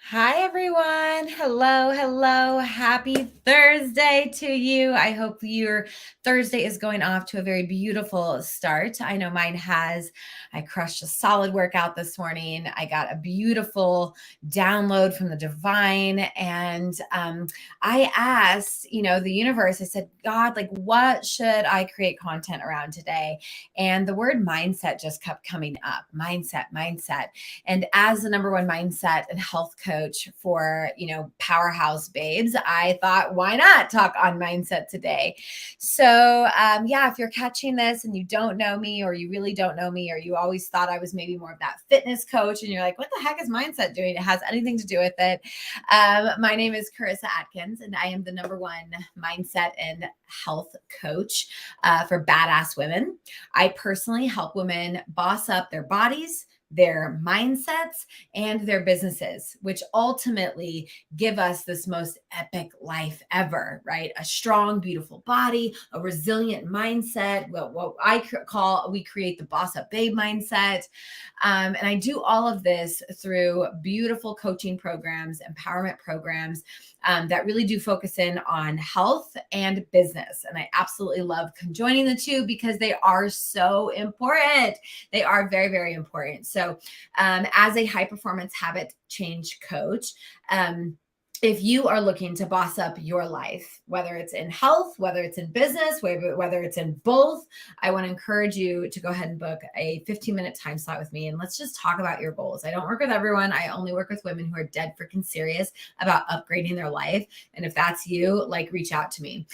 Hi, everyone. Hello, hello. Happy Thursday to you. I hope your Thursday is going off to a very beautiful start. I know mine has. I crushed a solid workout this morning. I got a beautiful download from the divine. And I asked, the universe, I said, God, like, what should I create content around today? And the word mindset just kept coming up. Mindset, mindset. And as the number one mindset and health coach for, powerhouse babes, I thought, why not talk on mindset today? So, yeah, if you're catching this and you don't know me, or you really don't know me, or you always thought I was maybe more of that fitness coach, and you're like, what the heck is mindset doing? It has anything to do with it. My name is Carissa Atkins, and I am the number one mindset and health coach for badass women. I personally help women boss up their bodies, their mindsets, and their businesses, which ultimately give us this most epic life ever, right? A strong, beautiful body, a resilient mindset, what I call, we create the boss up babe mindset. And I do all of this through beautiful coaching programs, empowerment programs that really do focus in on health and business. And I absolutely love conjoining the two because they are so important. They are very, very important. So as a high performance habit change coach, if you are looking to boss up your life, whether it's in health, whether it's in business, whether it's in both, I want to encourage you to go ahead and book a 15-minute time slot with me. And let's just talk about your goals. I don't work with everyone. I only work with women who are dead freaking serious about upgrading their life. And if that's you, reach out to me.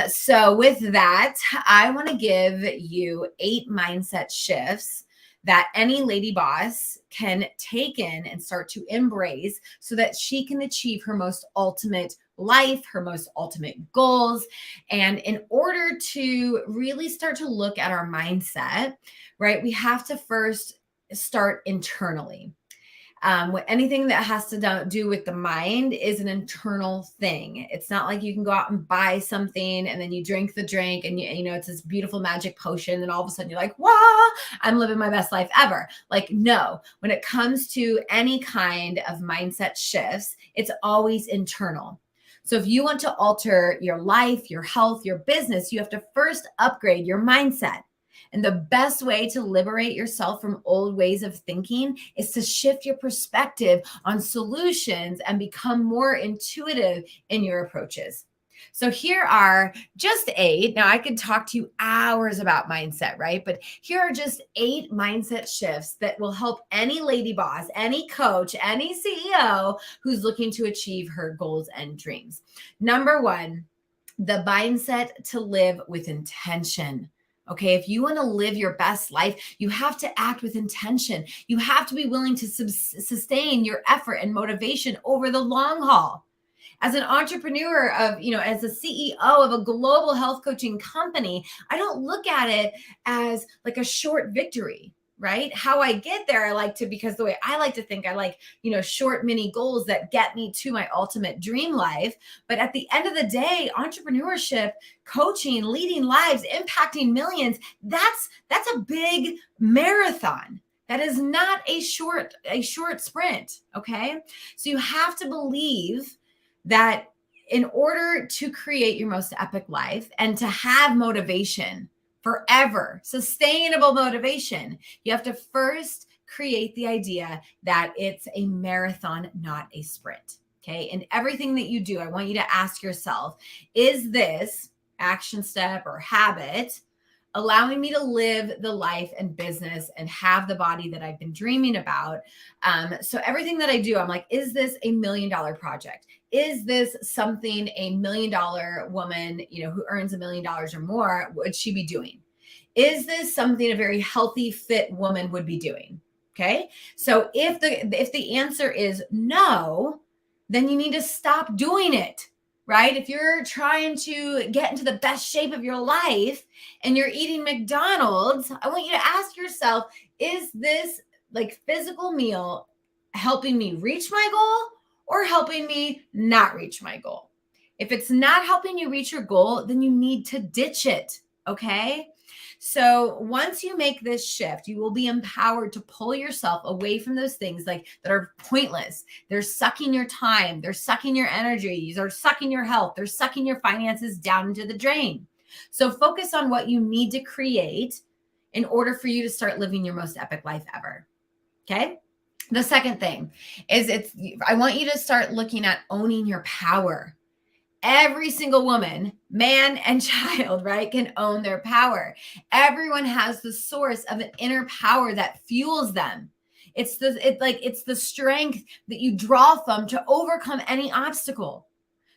So with that, I want to give you 8 mindset shifts that any lady boss can take in and start to embrace so that she can achieve her most ultimate life, her most ultimate goals. And in order to really start to look at our mindset, right, we have to first start internally. Anything that has to do with the mind is an internal thing. It's not like you can go out and buy something and then you drink the drink and it's this beautiful magic potion and all of a sudden you're like, wow, I'm living my best life ever. No, when it comes to any kind of mindset shifts, it's always internal. So if you want to alter your life, your health, your business, you have to first upgrade your mindset. And the best way to liberate yourself from old ways of thinking is to shift your perspective on solutions and become more intuitive in your approaches. So here are just 8. Now I could talk to you hours about mindset, right? But here are just 8 mindset shifts that will help any lady boss, any coach, any CEO who's looking to achieve her goals and dreams. Number 1, the mindset to live with intention. Okay, if you want to live your best life, you have to act with intention. You have to be willing to sustain your effort and motivation over the long haul. As an entrepreneur as a CEO of a global health coaching company, I don't look at it as like a short victory, right? How I get there, because the way I like to think, I like, short mini goals that get me to my ultimate dream life. But at the end of the day, entrepreneurship, coaching, leading lives, impacting millions, that's a big marathon. That is not a short sprint, okay? So you have to believe that in order to create your most epic life and to have motivation forever, sustainable motivation, you have to first create the idea that it's a marathon, not a sprint. Okay. And everything that you do, I want you to ask yourself, is this action step or habit allowing me to live the life and business and have the body that I've been dreaming about? So everything that I do, I'm like, is this a $1 million project? Is this something a $1 million woman, who earns $1 million or more, would she be doing? Is this something a very healthy, fit woman would be doing? Okay. So if the answer is no, then you need to stop doing it. Right? If you're trying to get into the best shape of your life and you're eating McDonald's, I want you to ask yourself, is this physical meal helping me reach my goal or helping me not reach my goal? If it's not helping you reach your goal, then you need to ditch it. Okay. So once you make this shift, you will be empowered to pull yourself away from those things like that are pointless. They're sucking your time. They're sucking your energy. They're sucking your health. They're sucking your finances down into the drain. So focus on what you need to create in order for you to start living your most epic life ever. Okay. The second thing is I want you to start looking at owning your power. Every single woman, man and child, right, can own their power. Everyone has the source of an inner power that fuels them. It's the strength that you draw from to overcome any obstacle.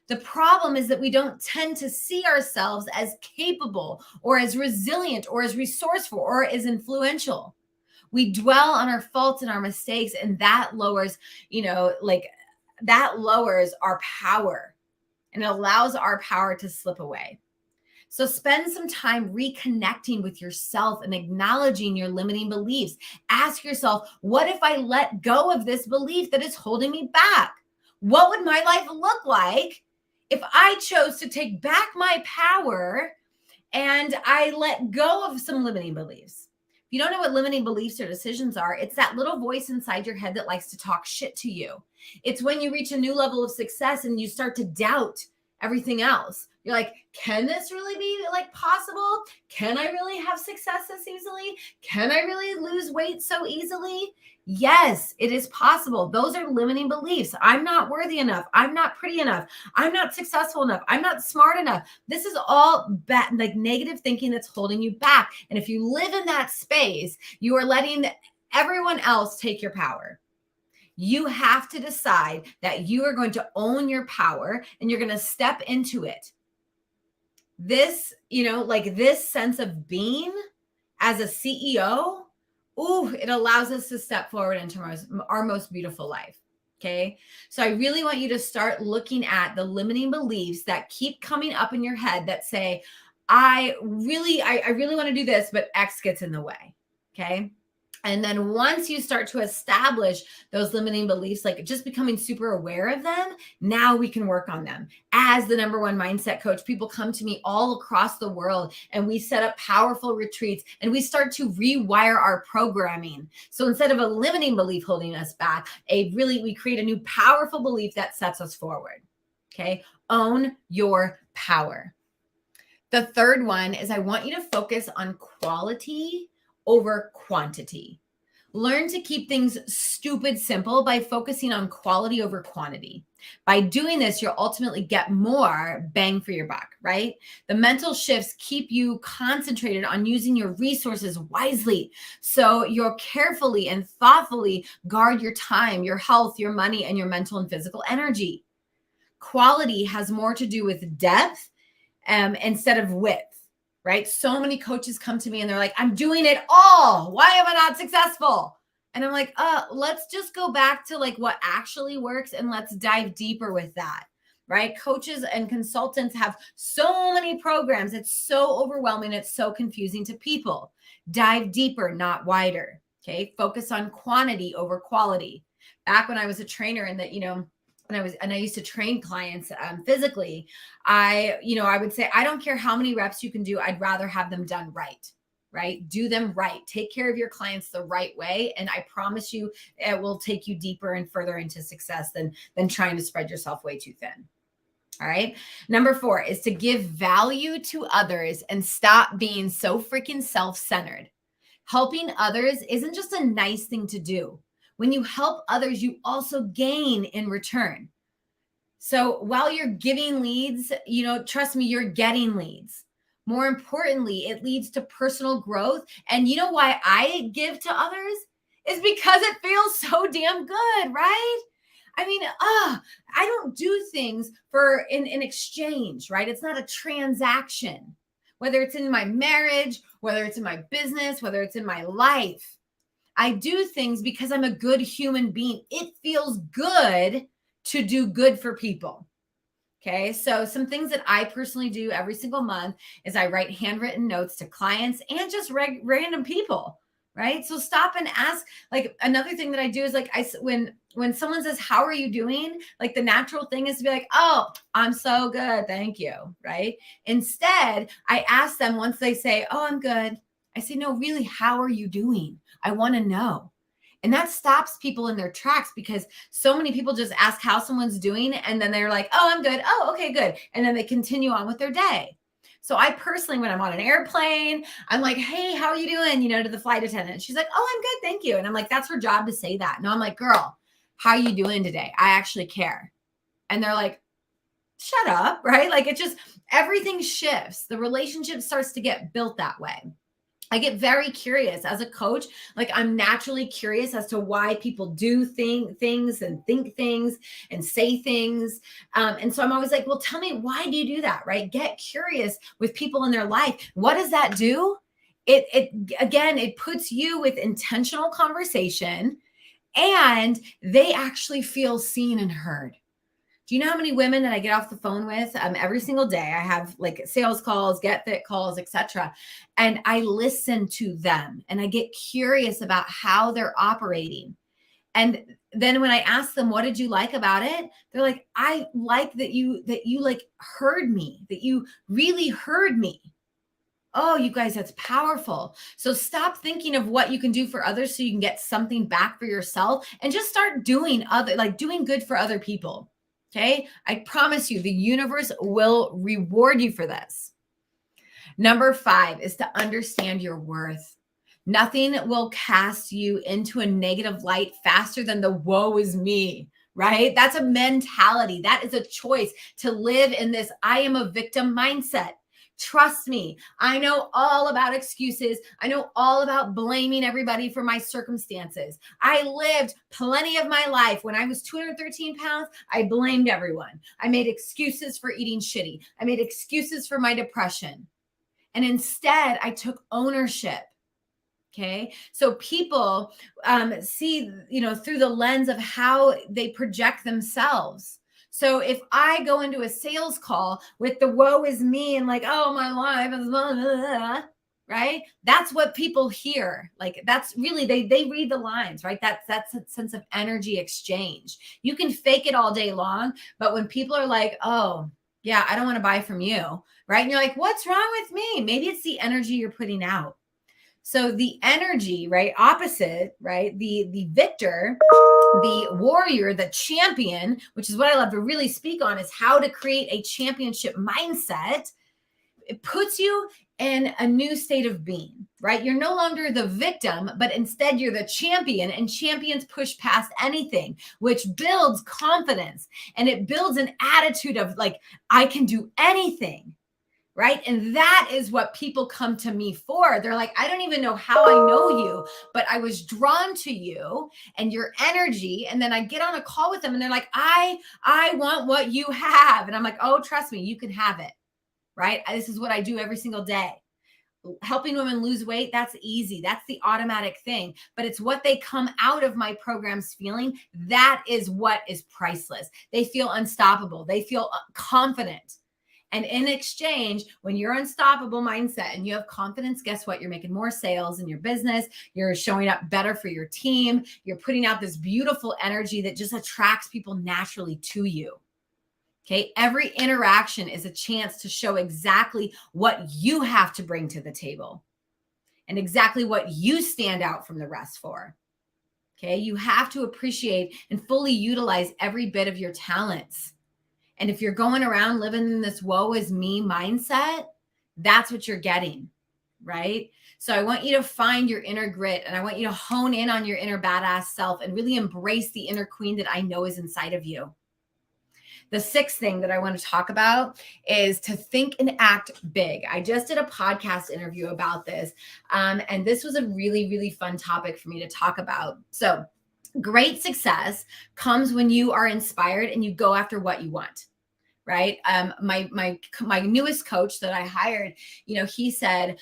The problem is that we don't tend to see ourselves as capable or as resilient or as resourceful or as influential. We dwell on our faults and our mistakes, and that lowers, that lowers our power and it allows our power to slip away. So spend some time reconnecting with yourself and acknowledging your limiting beliefs. Ask yourself, what if I let go of this belief that is holding me back? What would my life look like if I chose to take back my power and I let go of some limiting beliefs? If you don't know what limiting beliefs or decisions are, it's that little voice inside your head that likes to talk shit to you. It's when you reach a new level of success and you start to doubt everything else. You're like, can this really be like possible? Can I really have success this easily? Can I really lose weight so easily? Yes, it is possible. Those are limiting beliefs. I'm not worthy enough. I'm not pretty enough. I'm not successful enough. I'm not smart enough. This is all bad, like negative thinking that's holding you back. And if you live in that space, you are letting everyone else take your power. You have to decide that you are going to own your power and you're going to step into it. This, this sense of being as a CEO, it allows us to step forward into our most beautiful life. Okay. So I really want you to start looking at the limiting beliefs that keep coming up in your head that say, I really want to do this, but X gets in the way. Okay. And then once you start to establish those limiting beliefs, like just becoming super aware of them, now we can work on them. As the number one mindset coach, people come to me all across the world and we set up powerful retreats and we start to rewire our programming. So instead of a limiting belief holding us back, we create a new powerful belief that sets us forward. Okay. Own your power. The third one is I want you to focus on quality over quantity. Learn to keep things stupid simple by focusing on quality over quantity. By doing this, you'll ultimately get more bang for your buck, right? The mental shifts keep you concentrated on using your resources wisely. So you'll carefully and thoughtfully guard your time, your health, your money, and your mental and physical energy. Quality has more to do with depth instead of width. Right? So many coaches come to me and they're like, I'm doing it all. Why am I not successful? And I'm like, let's just go back to like what actually works and let's dive deeper with that. Right? Coaches and consultants have so many programs. It's so overwhelming. It's so confusing to people. Dive deeper, not wider. Okay. Focus on quantity over quality. Back when I was a trainer and I used to train clients physically, I would say, I don't care how many reps you can do. I'd rather have them done right? Do them right. Take care of your clients the right way. And I promise you, it will take you deeper and further into success than trying to spread yourself way too thin. All right. Number 4 is to give value to others and stop being so freaking self-centered. Helping others isn't just a nice thing to do. When you help others, you also gain in return. So while you're giving leads, trust me, you're getting leads. More importantly, it leads to personal growth. And you know why I give to others? Is because it feels so damn good, right? I mean, I don't do things in exchange, right? It's not a transaction. Whether it's in my marriage, whether it's in my business, whether it's in my life. I do things because I'm a good human being. It feels good to do good for people. Okay. So some things that I personally do every single month is I write handwritten notes to clients and just random people. Right. So stop and ask. Like another thing that I do is like when someone says, how are you doing? Like the natural thing is to be like, oh, I'm so good. Thank you. Right. Instead, I ask them once they say, oh, I'm good. I say, no, really, how are you doing? I want to know. And that stops people in their tracks because so many people just ask how someone's doing. And then they're like, oh, I'm good. Oh, okay, good. And then they continue on with their day. So I personally, when I'm on an airplane, I'm like, hey, how are you doing? To the flight attendant. She's like, oh, I'm good. Thank you. And I'm like, that's her job to say that. No, I'm like, girl, how are you doing today? I actually care. And they're like, shut up, right? Like it just, everything shifts. The relationship starts to get built that way. I get very curious as a coach. Like I'm naturally curious as to why people do things and think things and say things. And so I'm always like, well, tell me, why do you do that? Right? Get curious with people in their life. What does that do? It puts you with intentional conversation and they actually feel seen and heard. Do you know how many women that I get off the phone with every single day? I have like sales calls, get fit calls, etc. And I listen to them and I get curious about how they're operating. And then when I ask them, what did you like about it? They're like, I like that you like heard me, that you really heard me. Oh, you guys, that's powerful. So stop thinking of what you can do for others so you can get something back for yourself and just start doing doing good for other people. Okay. I promise you, the universe will reward you for this. Number 5 is to understand your worth. Nothing will cast you into a negative light faster than the woe is me, right? That's a mentality. That is a choice to live in this I am a victim mindset. Trust me, I know all about excuses. I know all about blaming everybody for my circumstances. I lived plenty of my life. When I was 213 pounds, I blamed everyone. I made excuses for eating shitty. I made excuses for my depression. And instead, I took ownership. Okay. So people see, through the lens of how they project themselves. So if I go into a sales call with the woe is me and like, oh, my life is blah, blah, blah, right? That's what people hear. Like that's really, they read the lines, right? That's a sense of energy exchange. You can fake it all day long, but when people are like, oh, yeah, I don't want to buy from you, right? And you're like, what's wrong with me? Maybe it's the energy you're putting out. So the energy, right? Opposite, right? The victor, the warrior, the champion, which is what I love to really speak on, is how to create a championship mindset. It puts you in a new state of being, right? You're no longer the victim, but instead you're the champion, and champions push past anything, which builds confidence and it builds an attitude of like, I can do anything. Right. And that is what people come to me for. They're like, I don't even know how I know you, but I was drawn to you and your energy. And then I get on a call with them and they're like, I want what you have. And I'm like, oh, trust me, you can have it. Right. This is what I do every single day. Helping women lose weight, that's easy. That's the automatic thing. But it's what they come out of my programs feeling. That is what is priceless. They feel unstoppable. They feel confident. And in exchange, when you're unstoppable mindset and you have confidence, guess what? You're making more sales in your business. You're showing up better for your team. You're putting out this beautiful energy that just attracts people naturally to you. Okay. Every interaction is a chance to show exactly what you have to bring to the table and exactly what you stand out from the rest for. Okay. You have to appreciate and fully utilize every bit of your talents. And if you're going around living in this woe is me mindset, that's what you're getting, right? So I want you to find your inner grit and I want you to hone in on your inner badass self and really embrace the inner queen that I know is inside of you. The 6th thing that I want to talk about is to think and act big. I just did a podcast interview about this, and this was a really, really fun topic for me to talk about. So great success comes when you are inspired and you go after what you want, right? My newest coach that I hired, he said,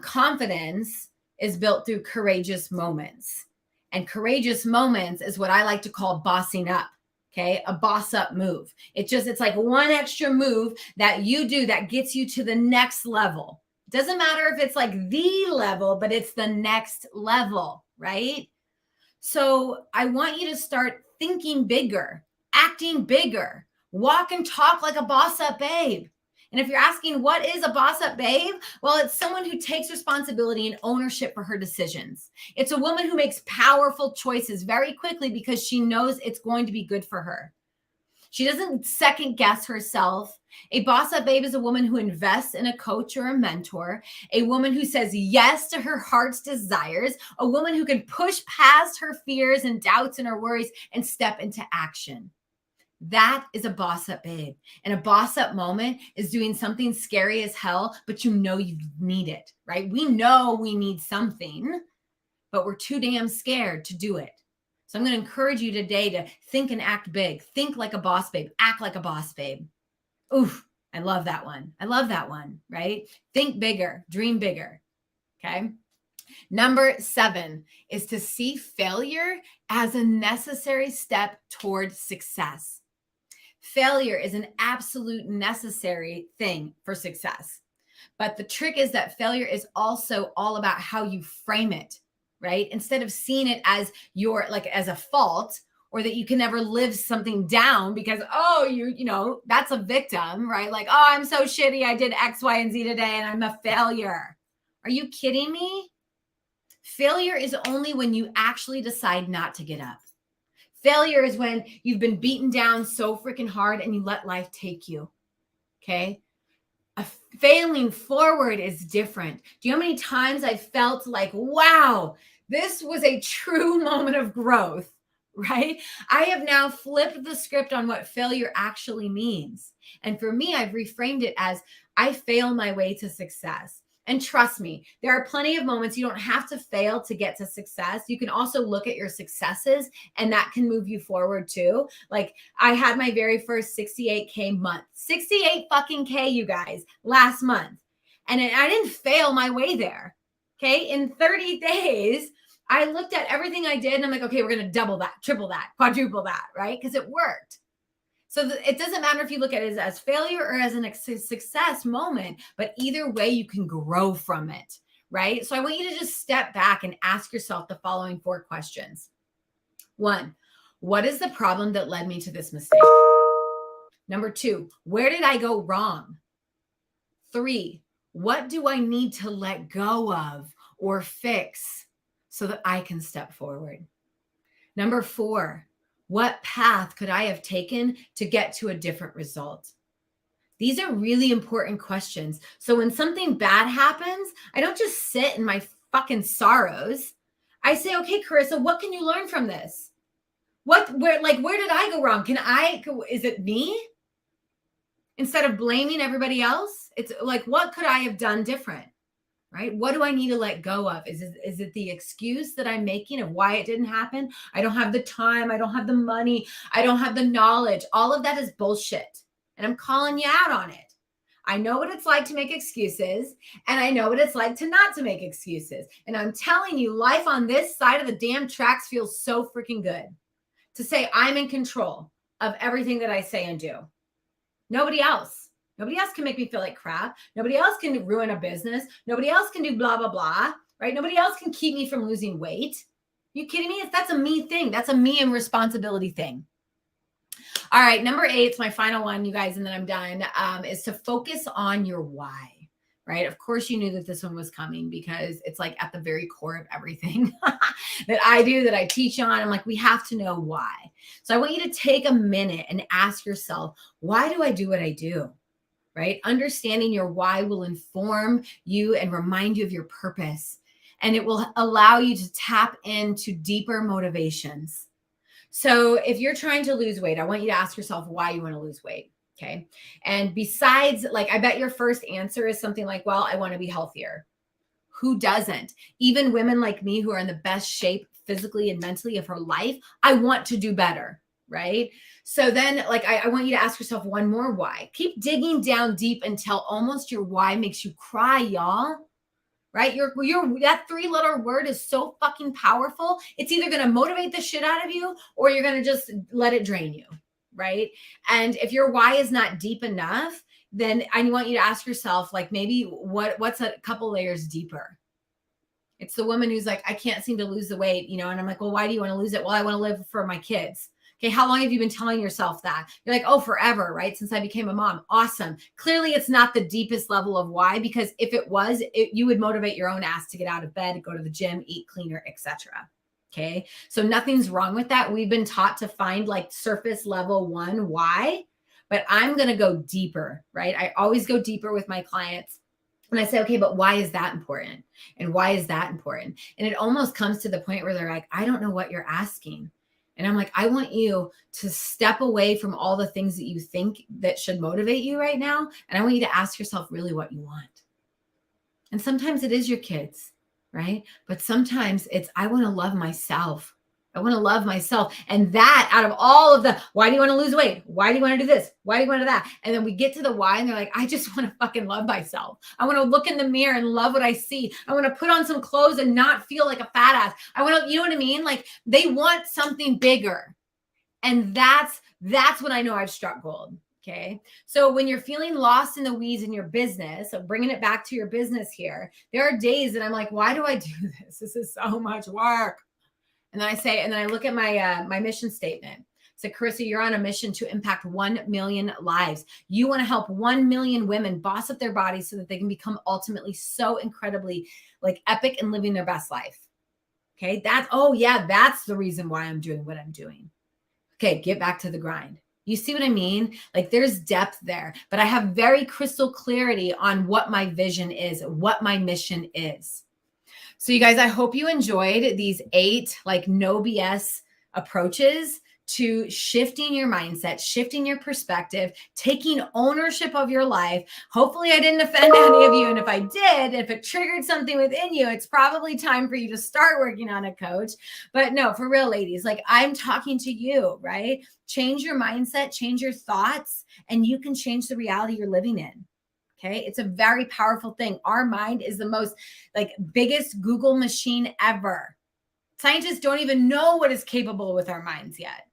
confidence is built through courageous moments. And courageous moments is what I like to call bossing up. Okay. A boss up move. It's like one extra move that you do that gets you to the next level. It doesn't matter if it's like the level, but it's the next level, right? So I want you to start thinking bigger, acting bigger, walk and talk like a boss up babe. And if you're asking, what is a boss up babe? Well, it's someone who takes responsibility and ownership for her decisions. It's a woman who makes powerful choices very quickly because she knows it's going to be good for her. She doesn't second guess herself. A boss up babe is a woman who invests in a coach or a mentor, a woman who says yes to her heart's desires, a woman who can push past her fears and doubts and her worries and step into action. That is a boss up babe. And a boss up moment is doing something scary as hell, but you know you need it, right? We know we need something, but we're too damn scared to do it. So I'm going to encourage you today to think and act big. Think like a boss babe. Act like a boss babe. Oof, I love that one. I love that one, right? Think bigger. Dream bigger. Okay. Number 7 is to see failure as a necessary step toward success. Failure is an absolute necessary thing for success. But the trick is that failure is also all about how you frame it, right? Instead of seeing it as your, like, as a fault, or that you can never live something down because, oh, you know, that's a victim, right? Like, oh, I'm so shitty. I did X, Y, and Z today and I'm a failure. Are you kidding me? Failure is only when you actually decide not to get up. Failure is when you've been beaten down so freaking hard and you let life take you. Okay. A failing forward is different. Do you know how many times I felt like, wow, this was a true moment of growth, right? I have now flipped the script on what failure actually means. And for me, I've reframed it as I fail my way to success. And trust me, there are plenty of moments you don't have to fail to get to success. You can also look at your successes and that can move you forward too. Like I had my very first 68K month, 68 fucking K, you guys, last month. And I didn't fail my way there. Okay. In 30 days, I looked at everything I did and I'm like, okay, we're going to double that, triple that, quadruple that, right? Because it worked. So it doesn't matter if you look at it as failure or as a success moment, but either way, you can grow from it, right? So I want you to just step back and ask yourself the following 4 questions. 1, what is the problem that led me to this mistake? Number 2, where did I go wrong? 3, what do I need to let go of or fix so that I can step forward? Number 4, what path could I have taken to get to a different result? These are really important questions. So when something bad happens, I don't just sit in my fucking sorrows. I say, okay, Carissa, what can you learn from this? Where did I go wrong? Is it me? Instead of blaming everybody else, it's like, what could I have done different? Right? What do I need to let go of? Is it the excuse that I'm making of why it didn't happen? I don't have the time. I don't have the money. I don't have the knowledge. All of that is bullshit. And I'm calling you out on it. I know what it's like to make excuses, and I know what it's like to not to make excuses. And I'm telling you, life on this side of the damn tracks feels so freaking good to say I'm in control of everything that I say and do. Nobody else. Nobody else can make me feel like crap. Nobody else can ruin a business. Nobody else can do blah, blah, blah, right? Nobody else can keep me from losing weight. You kidding me? That's a me thing. That's a me and responsibility thing. All right. Number 8, it's my final one, you guys, and then I'm done, is to focus on your why, right? Of course, you knew that this one was coming because it's like at the very core of everything that I do, that I teach on. I'm like, we have to know why. So I want you to take a minute and ask yourself, why do I do what I do? Right? Understanding your why will inform you and remind you of your purpose. And it will allow you to tap into deeper motivations. So if you're trying to lose weight, I want you to ask yourself why you want to lose weight. Okay. And besides, like, I bet your first answer is something like, well, I want to be healthier. Who doesn't? Even women like me who are in the best shape physically and mentally of her life, I want to do better. Right? So then, like, I want you to ask yourself one more why. Keep digging down deep until almost your why makes you cry, y'all. Right? Your that 3-letter word is so fucking powerful. It's either going to motivate the shit out of you or you're going to just let it drain you. Right? And if your why is not deep enough, then I want you to ask yourself, like, maybe what's a couple layers deeper? It's the woman who's like, I can't seem to lose the weight, you know, and I'm like, well, why do you want to lose it? Well, I want to live for my kids. Okay, how long have you been telling yourself that? You're like, oh, forever, right? Since I became a mom. Awesome. Clearly, it's not the deepest level of why, because if it was, you would motivate your own ass to get out of bed, go to the gym, eat cleaner, etc. Okay, so nothing's wrong with that. We've been taught to find like surface level one why, but I'm going to go deeper, right? I always go deeper with my clients. And I say, okay, but why is that important? And why is that important? And it almost comes to the point where they're like, I don't know what you're asking. And I'm like, I want you to step away from all the things that you think that should motivate you right now. And I want you to ask yourself really what you want. And sometimes it is your kids, right? But sometimes it's, I want to love myself. I want to love myself. And that out of all of the, why do you want to lose weight? Why do you want to do this? Why do you want to do that? And then we get to the why and they're like, I just want to fucking love myself. I want to look in the mirror and love what I see. I want to put on some clothes and not feel like a fat ass. I want to, you know what I mean? Like they want something bigger. And that's when I know I've struck gold. Okay. So when you're feeling lost in the weeds in your business, so bringing it back to your business here, there are days that I'm like, why do I do this? This is so much work. And then I say, and then I look at my my mission statement. So Carissa, you're on a mission to impact 1 million lives. You want to help 1 million women boss up their bodies so that they can become ultimately so incredibly like epic and living their best life. Okay. That's the reason why I'm doing what I'm doing. Okay. Get back to the grind. You see what I mean? Like there's depth there, but I have very crystal clarity on what my vision is, what my mission is. So you guys, I hope you enjoyed these 8 like no BS approaches to shifting your mindset, shifting your perspective, taking ownership of your life. Hopefully I didn't offend any of you. And if I did, if it triggered something within you, it's probably time for you to start working on a coach. But no, for real, ladies, like I'm talking to you, right? Change your mindset, change your thoughts, and you can change the reality you're living in. Okay. It's a very powerful thing. Our mind is the most like biggest Google machine ever. Scientists don't even know what is capable with our minds yet.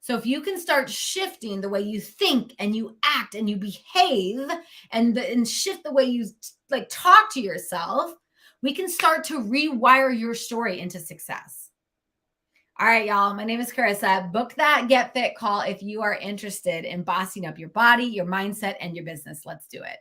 So if you can start shifting the way you think and you act and you behave and shift the way you like talk to yourself, we can start to rewire your story into success. All right, y'all. My name is Carissa. Book that Get Fit call if you are interested in bossing up your body, your mindset, and your business. Let's do it.